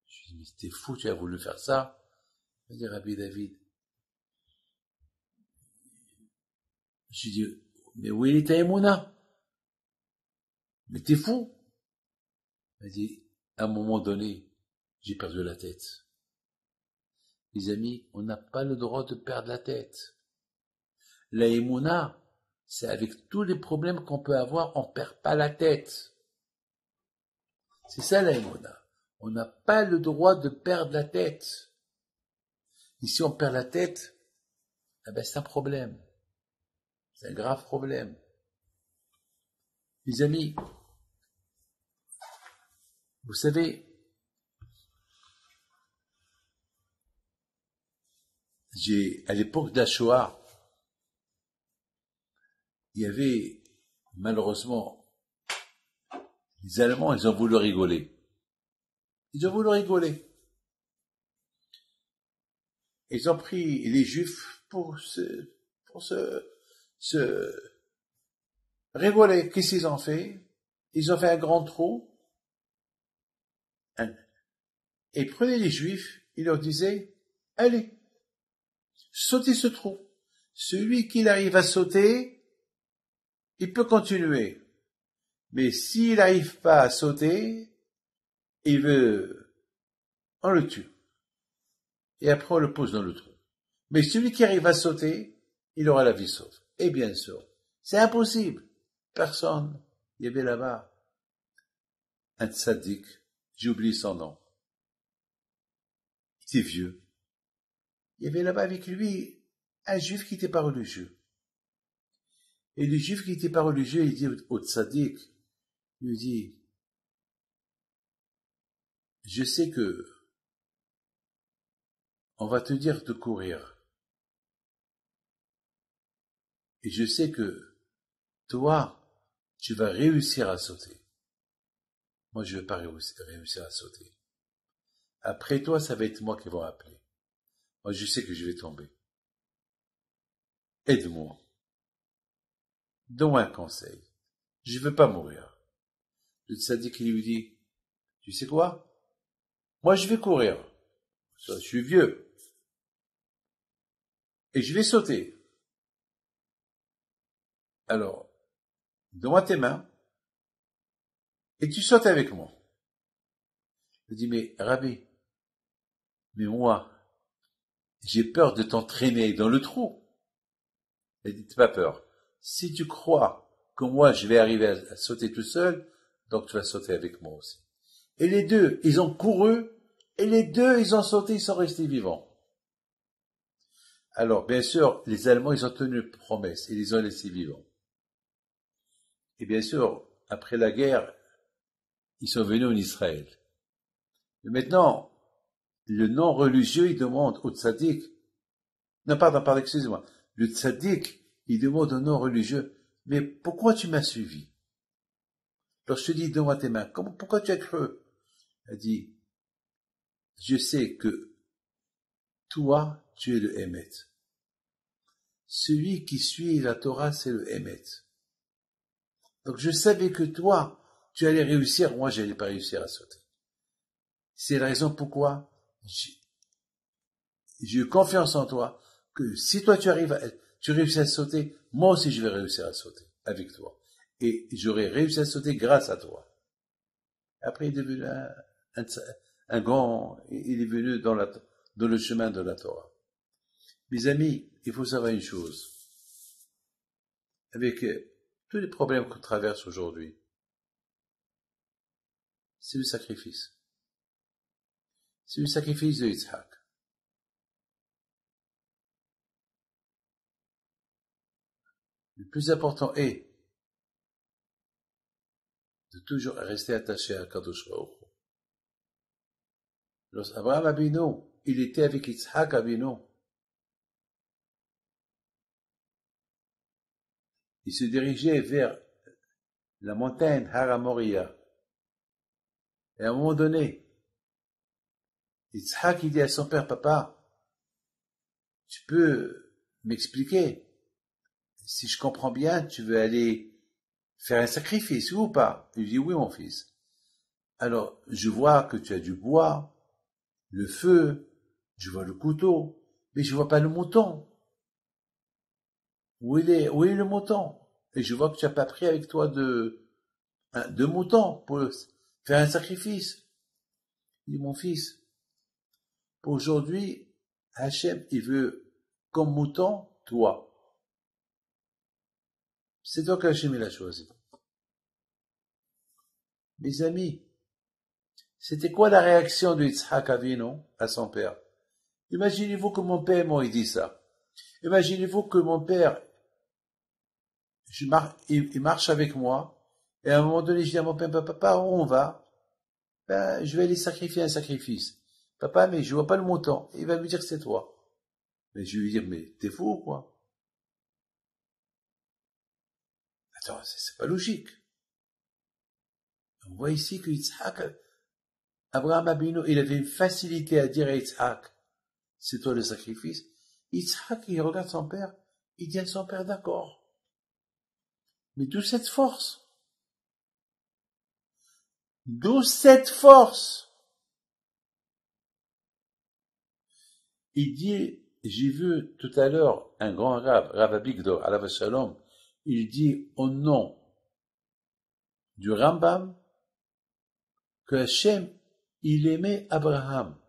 Je lui ai dit, mais t'es fou, tu as voulu faire ça? Il m'a dit, Rabbi David. Je lui ai dit, mais où est ta Emouna? Mais t'es fou? Il m'a dit, à un moment donné, j'ai perdu la tête. Les amis, on n'a pas le droit de perdre la tête. La Emouna, c'est avec tous les problèmes qu'on peut avoir, on perd pas la tête. C'est ça la Emouna. On n'a pas le droit de perdre la tête. Et si on perd la tête, eh ben c'est un problème. C'est un grave problème. Les amis, vous savez, à l'époque de la Shoah, il y avait, malheureusement, les Allemands, ils ont voulu rigoler. Ils ont voulu rigoler. Ils ont pris les Juifs pour se rigoler. Qu'est-ce qu'ils ont fait? Ils ont fait un grand trou. Et ils prenaient les Juifs, ils leur disaient, allez, sautez ce trou. Celui qui arrive à sauter, il peut continuer. Mais s'il n'arrive pas à sauter, on le tue. Et après, on le pose dans le trou. Mais celui qui arrive à sauter, il aura la vie sauve. Et bien sûr, c'est impossible. Personne. Il y avait là-bas un tzaddik, j'ai oublié son nom. Il était vieux. Il y avait là-bas avec lui un juif qui n'était pas religieux. Et le juif qui n'était pas religieux, il dit au tzaddik, il lui dit, je sais que on va te dire de courir. Et je sais que toi, tu vas réussir à sauter. Moi, je ne vais pas réussir à sauter. Après toi, ça va être moi qui vais appeler. Moi, je sais que je vais tomber. Aide-moi. Donne-moi un conseil. Je ne veux pas mourir. Le tzaddik, il lui dit, tu sais quoi? Moi, je vais courir. Je suis vieux. Et je vais sauter. Alors, donne-moi tes mains. Et tu sautes avec moi. Je dis, mais Rabbi, mais moi, j'ai peur de t'entraîner dans le trou. Il dit, t'as pas peur. Si tu crois que moi, je vais arriver à sauter tout seul, donc tu vas sauter avec moi aussi. Et les deux, ils ont couru, et les deux, ils ont sauté, ils sont restés vivants. Alors, bien sûr, les Allemands, ils ont tenu une promesse, ils les ont laissés vivants. Et bien sûr, après la guerre, ils sont venus en Israël. Mais maintenant, le non-religieux, il demande au tzaddik, non, pardon, excusez-moi, le tzaddik, il demande au non-religieux, mais pourquoi tu m'as suivi? Alors je te dis, donne-moi tes mains, pourquoi tu as cru? Il dit, je sais que toi, tu es le Hémet. Celui qui suit la Torah, c'est le Hémet. Donc je savais que toi, tu allais réussir, moi, je n'allais pas réussir à sauter. C'est la raison pourquoi j'ai eu confiance en toi, que si toi tu réussis à sauter, moi aussi je vais réussir à sauter avec toi. Et j'aurai réussi à sauter grâce à toi. Après, il est devenu un grand, il est venu dans le chemin de la Torah. Mes amis, il faut savoir une chose. avec tous les problèmes qu'on traverse aujourd'hui, c'est le sacrifice. C'est le sacrifice de Yitzhak. Le plus important est de toujours rester attaché à Kadosh Baruch Hu. Lorsqu'Abraham Avinu, il était avec Yitzhak Avinu, il se dirigeait vers la montagne Har HaMoriah. Et à un moment donné, Yitzhak il dit à son père, papa, tu peux m'expliquer? Si je comprends bien, tu veux aller faire un sacrifice, ou pas? Il dit, oui, mon fils. Alors, je vois que tu as du bois, le feu, je vois le couteau, mais je vois pas le mouton. Où est le mouton? Et je vois que tu n'as pas pris avec toi de moutons pour faire un sacrifice. Il dit, mon fils, pour aujourd'hui, Hachem, il veut comme mouton, toi. C'est toi qu'Hachem il a choisi. Mes amis, c'était quoi la réaction de Yitzhak Avinu à son père? Imaginez-vous que mon père m'a dit ça. Imaginez-vous que mon père, il marche avec moi, et à un moment donné, je dis à mon père, papa, où on va? Ben, je vais aller sacrifier un sacrifice. Papa, mais je vois pas le montant. Il va me dire que c'est toi. Mais je vais lui dire, mais t'es fou ou quoi? Attends, c'est pas logique. On voit ici que Yitzhak, Abraham Abino, il avait une facilité à dire à Yitzhak, c'est toi le sacrifice. Yitzhak, il regarde son père, il dit à son père, d'accord. Mais d'où cette force? D'où cette force? Il dit, j'ai vu tout à l'heure un grand Rav Abigdor, alav shalom, il dit au nom du Rambam que Hachem, il aimait Abraham.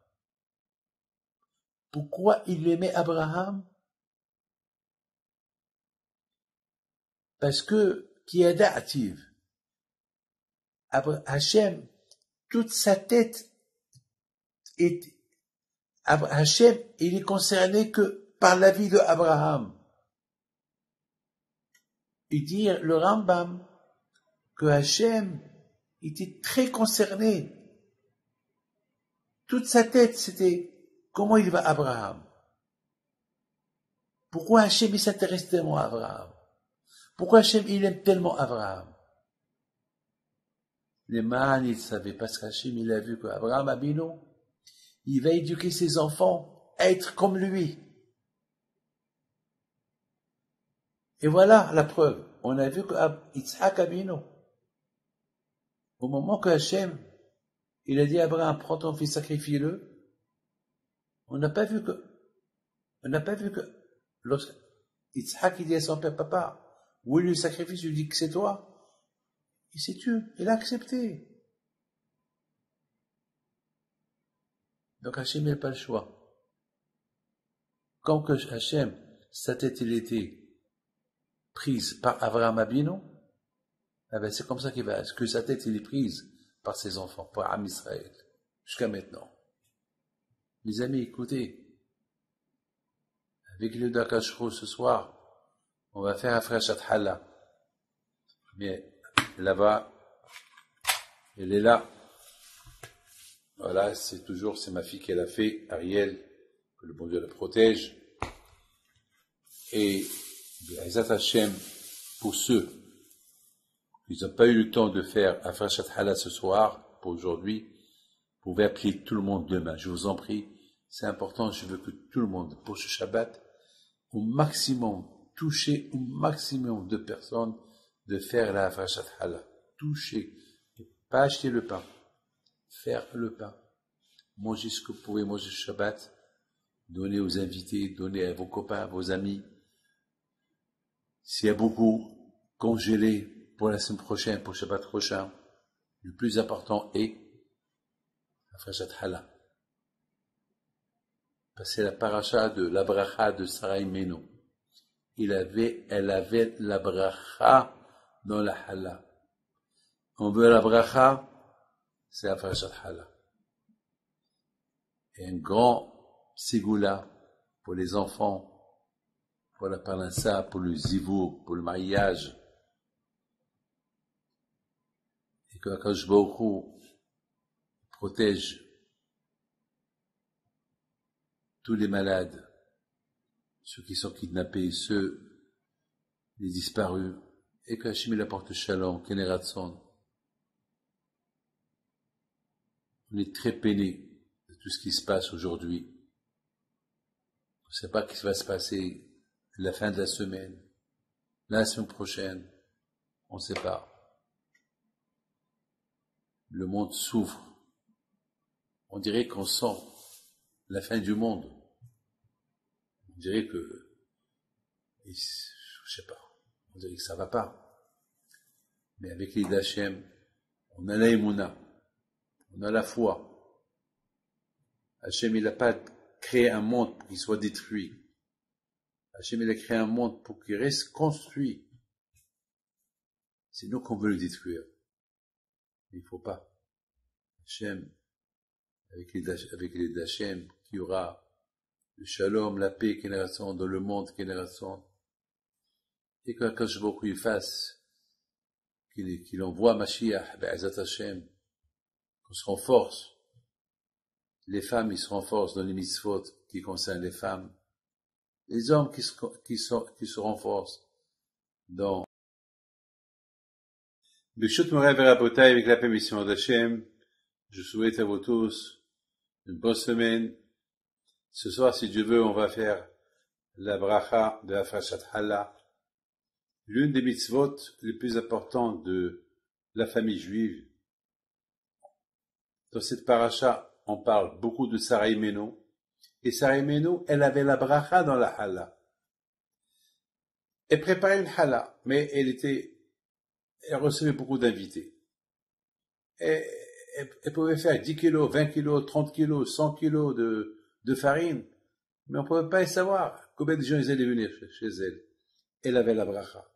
Pourquoi il aimait Abraham? Parce que, qui est active. Hachem, toute sa tête est, Hachem, il est concerné que par la vie de Abraham. Il dit, le Rambam, que Hachem était très concerné. Toute sa tête, c'était comment il va Abraham. Pourquoi Hachem, il s'intéresse tellement à Abraham? Pourquoi Hachem, il aime tellement Abraham? Les man, il savait parce qu'Hachem, il a vu qu'Abraham Abino, il va éduquer ses enfants à être comme lui. Et voilà la preuve. On a vu que Yitzhak Abino, au moment que Hachem, il a dit à Abraham, prends ton fils, sacrifie-le, on n'a pas vu que lorsque Yitzhak, il dit à son père, papa, où est le sacrifice, il dit que c'est toi. Il s'est tué, il a accepté. Donc Hachem n'a pas le choix. Comme que Hachem, sa tête, il était prise par Abraham Abino, eh ben c'est comme ça qu'il va, que sa tête, il est prise par ses enfants, par Am Israël, jusqu'à maintenant. Mes amis, écoutez, avec le Dakashro ce soir, on va faire un frachat Hala. Mais là-bas, elle est là. Voilà, c'est ma fille qui l'a fait, Ariel, que le bon Dieu la protège. Et, Be'ezat Hashem, pour ceux qui n'ont pas eu le temps de faire un frachat Hala ce soir, pour aujourd'hui, vous pouvez appeler tout le monde demain. Je vous en prie, c'est important, je veux que tout le monde, pour ce Shabbat, au maximum, toucher au maximum de personnes de faire la frachat Hala. Toucher, pas acheter le pain, faire le pain. Mangez ce que vous pouvez manger le Shabbat, donnez aux invités, donnez à vos copains, à vos amis. S'il y a beaucoup, congélez pour la semaine prochaine, pour le Shabbat prochain. Le plus important est la frachat Hala. C'est la paracha de la bracha de Sarah Imenu. elle avait la bracha dans la challah. On veut la bracha, c'est la parashat challah. Et un grand ségoula pour les enfants, pour la parnassa, pour le zivour, pour le mariage. Et que Akadosh Baruch Hu protège tous les malades, ceux qui sont kidnappés, ceux les disparus, et que Hachem il apporte shalom, Keneratson. On est très peiné de tout ce qui se passe aujourd'hui. On ne sait pas ce qui va se passer la fin de la semaine prochaine, on ne sait pas. Le monde souffre. On dirait qu'on sent la fin du monde. On dirait que, je sais pas, on dirait que ça va pas. Mais avec l'Id Hashem, on a la émouna, on a la foi. Hashem, il n'a pas créé un monde pour qu'il soit détruit. Hashem, il a créé un monde pour qu'il reste construit. C'est nous qu'on veut le détruire. Mais il ne faut pas. Hashem, avec les d'Hachem, qu'il y aura le shalom, la paix, Keneratson, dans le monde, Keneratson. Et que Akadosh Baruch Hu il fasse, qu'il envoie Mashiach, Be'ezat Hashem, qu'on se renforce. Les femmes, ils se renforcent dans les mitzvot qui concernent les femmes. Les hommes qui se renforcent dans B'shut Moray Verabotay, avec la permission d'Hachem, je souhaite à vous tous une bonne semaine. Ce soir, si Dieu veut, on va faire la bracha de la parashat Challah, l'une des mitzvot les plus importantes de la famille juive. Dans cette paracha, on parle beaucoup de Sarah Imenu, et Sarah Imenu, elle avait la bracha dans la Challah. Elle préparait une Challah, mais elle recevait beaucoup d'invités. Elle pouvait faire 10 kilos, 20 kilos, 30 kilos, 100 kilos de farine, mais on ne pouvait pas savoir combien de gens ils allaient venir chez elle. Elle avait la bracha.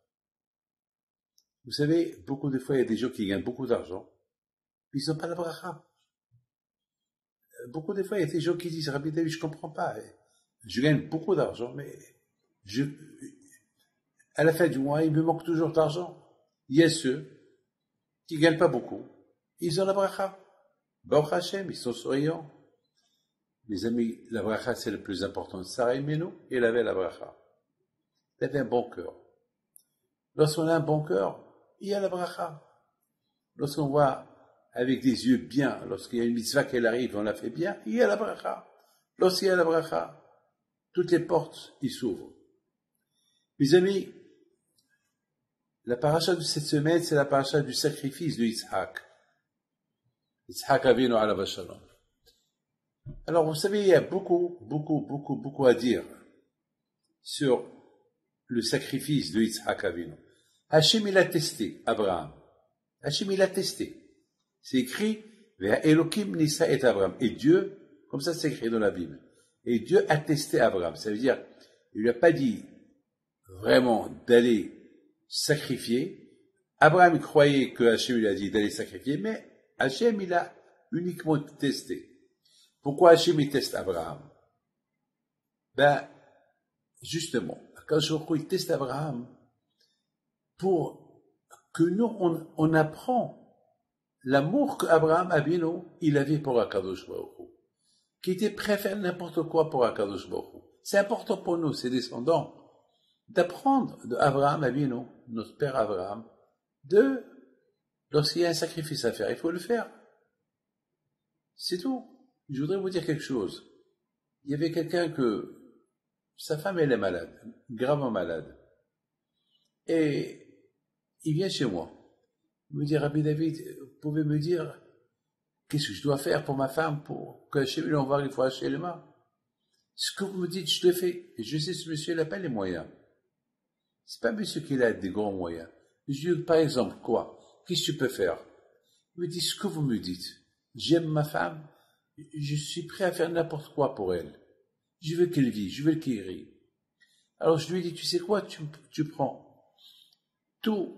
Vous savez, beaucoup de fois, il y a des gens qui gagnent beaucoup d'argent, puis ils n'ont pas la bracha. Beaucoup de fois, il y a des gens qui disent, Rabbi David, je ne comprends pas. Je gagne beaucoup d'argent, mais à la fin du mois, il me manque toujours d'argent. Il y a ceux qui ne gagnent pas beaucoup. Ils ont la bracha. Baruch Hashem, ils sont souriants. Mes amis, la bracha, c'est le plus important. Sarah Imenu, elle avait la bracha. Elle avait un bon cœur. Lorsqu'on a un bon cœur, il y a la bracha. Lorsqu'on voit avec des yeux bien, lorsqu'il y a une mitzvah qu'elle arrive, on la fait bien, il y a la bracha. Lorsqu'il y a la bracha, toutes les portes, ils s'ouvrent. Mes amis, la paracha de cette semaine, c'est la paracha du sacrifice de Yitzhak. Yitzhak Avinu alav shalom. Alors, vous savez, il y a beaucoup à dire sur le sacrifice de Yitzhak Avinu. Hachem, il a testé Abraham. Hachem, il a testé. C'est écrit, Elohim nisa et Abraham. Et Dieu, comme ça c'est écrit dans la Bible. Et Dieu a testé Abraham. Ça veut dire, il lui a pas dit vraiment d'aller sacrifier. Abraham il croyait que Hachem lui a dit d'aller sacrifier, mais Hachem il a uniquement testé. Pourquoi Hachem il teste Abraham? Ben, justement, quand il teste Abraham, pour que nous, on apprend l'amour qu'Abraham Avinu, il avait pour Akadosh Baruch Hu, qui était prêt à faire n'importe quoi pour Akadosh Baruch Hu. C'est important pour nous, ses descendants, d'apprendre d'Abraham Avinu, notre père Abraham, lorsqu'il y a un sacrifice à faire, il faut le faire. C'est tout. Je voudrais vous dire quelque chose. Il y avait quelqu'un que sa femme, elle est malade, gravement malade. Et il vient chez moi. Il me dit, Rabbi David, vous pouvez me dire qu'est-ce que je dois faire pour ma femme pour que chez lui l'envoie une fois chez les mains? Ce que vous me dites, je le fais. Et je sais ce monsieur, il n'a pas les moyens. C'est pas un monsieur qui a des grands moyens. Je dis, par exemple, quoi? Qu'est-ce que tu peux faire? Il me dit, ce que vous me dites. J'aime ma femme. Je suis prêt à faire n'importe quoi pour elle. Je veux qu'elle vive, je veux qu'elle rit. Alors je lui ai dit, tu sais quoi, tu prends tous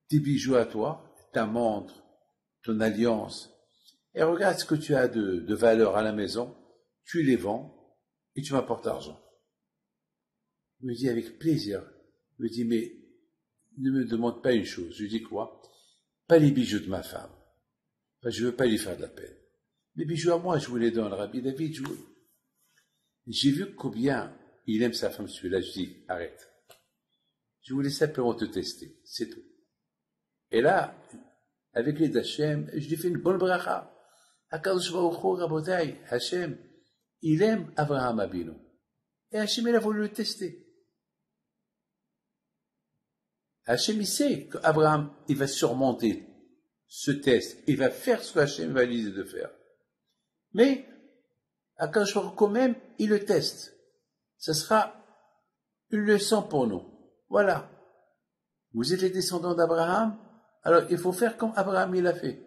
tes bijoux à toi, ta montre, ton alliance, et regarde ce que tu as de valeur à la maison, tu les vends et tu m'apportes l'argent. Il me dit avec plaisir. Il me dit, mais ne me demande pas une chose. Je lui dis quoi? Pas les bijoux de ma femme. Je veux pas lui faire de la peine. Les bijoux à moi, je vous les donne, Rabbi David. J'ai vu combien il aime sa femme, celui-là. Je dis, arrête. Je voulais simplement te tester. C'est tout. Et là, avec les d'Hachem, je lui fais une bonne bracha. HaKadosh Baruch Hu, Rabotai, Hachem, il aime Abraham Abinu. Et Hachem, il a voulu le tester. Hachem, il sait qu'Abraham, il va surmonter ce test. Il va faire ce que Hachem va lui dire de faire. Mais, HaKadosh Baruch Hu, quand même, il le teste. Ce sera une leçon pour nous. Voilà. Vous êtes les descendants d'Abraham, alors il faut faire comme Abraham il a fait.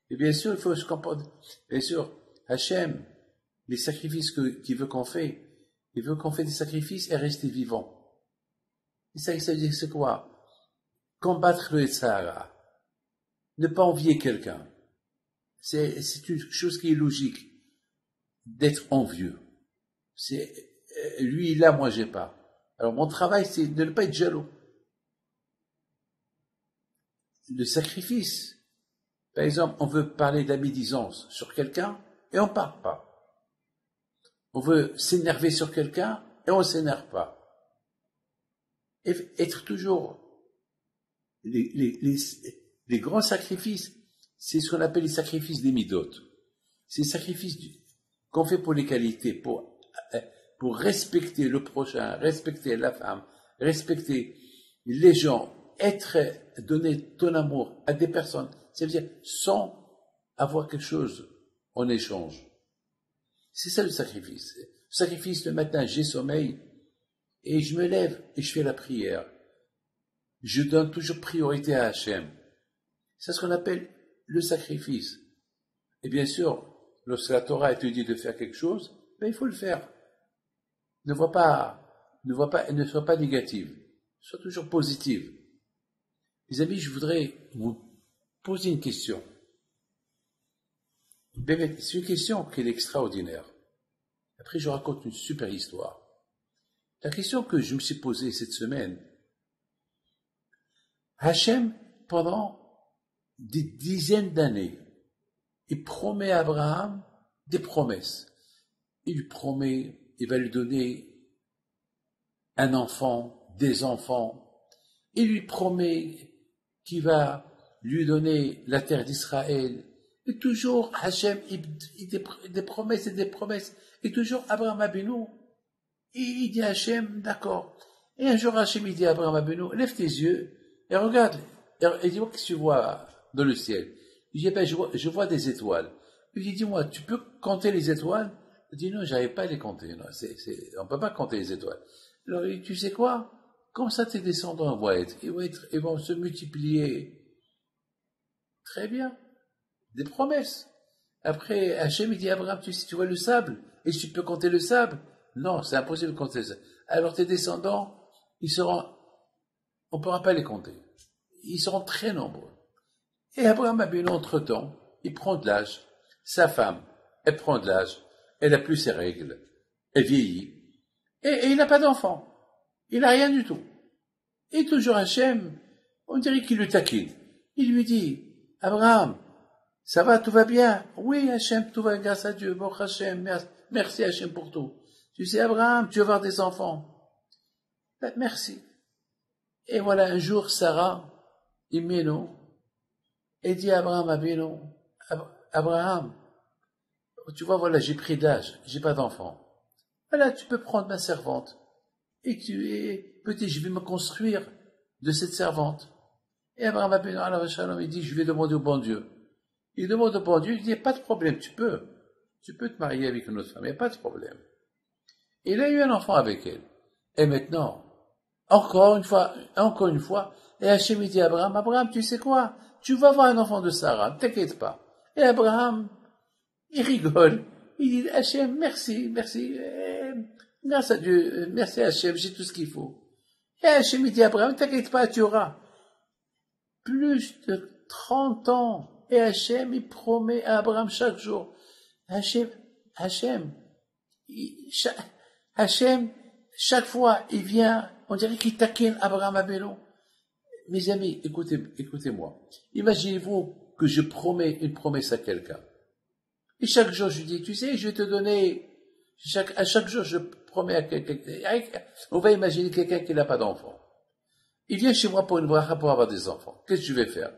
Et bien sûr, il faut se comporter. Bien sûr, Hachem, les sacrifices qu'il veut qu'on fait, il veut qu'on fait des sacrifices et rester vivant. Et ça veut dire c'est quoi? Combattre le Sahara. Ne pas envier quelqu'un. C'est une chose qui est logique. D'être envieux. C'est, lui il a, moi j'ai pas. Alors mon travail c'est de ne pas être jaloux. Le sacrifice. Par exemple, on veut parler d'amidisance sur quelqu'un et on ne parle pas. On veut s'énerver sur quelqu'un et on ne s'énerve pas. Et être toujours les grands sacrifices, c'est ce qu'on appelle les sacrifices des midotes. C'est les sacrifices qu'on fait pour les qualités, pour respecter le prochain, respecter la femme, respecter les gens, donner ton amour à des personnes. C'est-à-dire sans avoir quelque chose en échange. C'est ça le sacrifice. Le sacrifice, le matin, j'ai sommeil et je me lève et je fais la prière. Je donne toujours priorité à Hachem. C'est ce qu'on appelle le sacrifice. Et bien sûr, lorsque la Torah te dit de faire quelque chose, ben il faut le faire. Ne sois pas négative. Sois toujours positive. Les amis, je voudrais vous poser une question. C'est une question qui est extraordinaire. Après, je raconte une super histoire. La question que je me suis posée cette semaine, Hachem, pendant des dizaines d'années, il promet à Abraham des promesses. Il lui promet, il va lui donner un enfant, des enfants. Il lui promet qu'il va lui donner la terre d'Israël. Et toujours, Hachem, des promesses et des promesses. Et toujours, Abraham Abinu, il dit à Hachem, d'accord. Et un jour, Hachem, il dit à Abraham Abinu, lève tes yeux et regarde. Et dis-moi qu'est-ce que tu vois dans le ciel. Il dit, ben, je vois des étoiles. Il dit, dis-moi, tu peux compter les étoiles? Il dit, non, j'arrive pas à les compter. Non, on peut pas compter les étoiles. Alors, il dit, tu sais quoi? Comme ça, tes descendants ils vont se multiplier. Très bien. Des promesses. Après, Hachem, il dit à Abraham, tu vois le sable? Et tu peux compter le sable? Non, c'est impossible de compter ça. Alors, tes descendants, on ne pourra pas les compter. Ils seront très nombreux. Et Abraham Abinu, entre-temps, il prend de l'âge. Sa femme, elle prend de l'âge. Elle n'a plus ses règles. Elle vieillit. Et il n'a pas d'enfant. Il n'a rien du tout. Et toujours Hachem, on dirait qu'il le taquine. Il lui dit, Abraham, ça va, tout va bien? Oui, Hachem, tout va, grâce à Dieu. Bon, Hachem, merci Hachem pour tout. Tu sais, Abraham, tu vas avoir des enfants. Ben, merci. Et voilà, un jour, Sarah, Imeno, et dit à Abraham Abinu, Abraham, tu vois, voilà, j'ai pris d'âge, j'ai pas d'enfant. Voilà, tu peux prendre ma servante. Et peut-être je vais me construire de cette servante. Et Abraham Abinu, il dit, je vais demander au bon Dieu. Il demande au bon Dieu, il dit, pas de problème, tu peux te marier avec une autre femme, il n'y a pas de problème. Et il a eu un enfant avec elle. Et maintenant, encore une fois, et Hachem dit à Abraham, tu sais quoi? Tu vas avoir un enfant de Sarah, ne t'inquiète pas. Et Abraham, il rigole. Il dit, Hachem, merci. Grâce à Dieu, merci à Hachem, j'ai tout ce qu'il faut. Et Hachem, il dit à Abraham, t'inquiète pas, tu auras plus de 30 ans. Et Hachem, il promet à Abraham chaque jour. Hachem, Hachem, Hachem, chaque fois, il vient, on dirait qu'il taquine Abraham Abelon. Mes amis, écoutez-moi. Imaginez-vous que je promets une promesse à quelqu'un. Et chaque jour, je lui dis, tu sais, je vais te donner, à chaque jour, je promets à quelqu'un. On va imaginer quelqu'un qui n'a pas d'enfant. Il vient chez moi pour une bracha pour avoir des enfants. Qu'est-ce que je vais faire?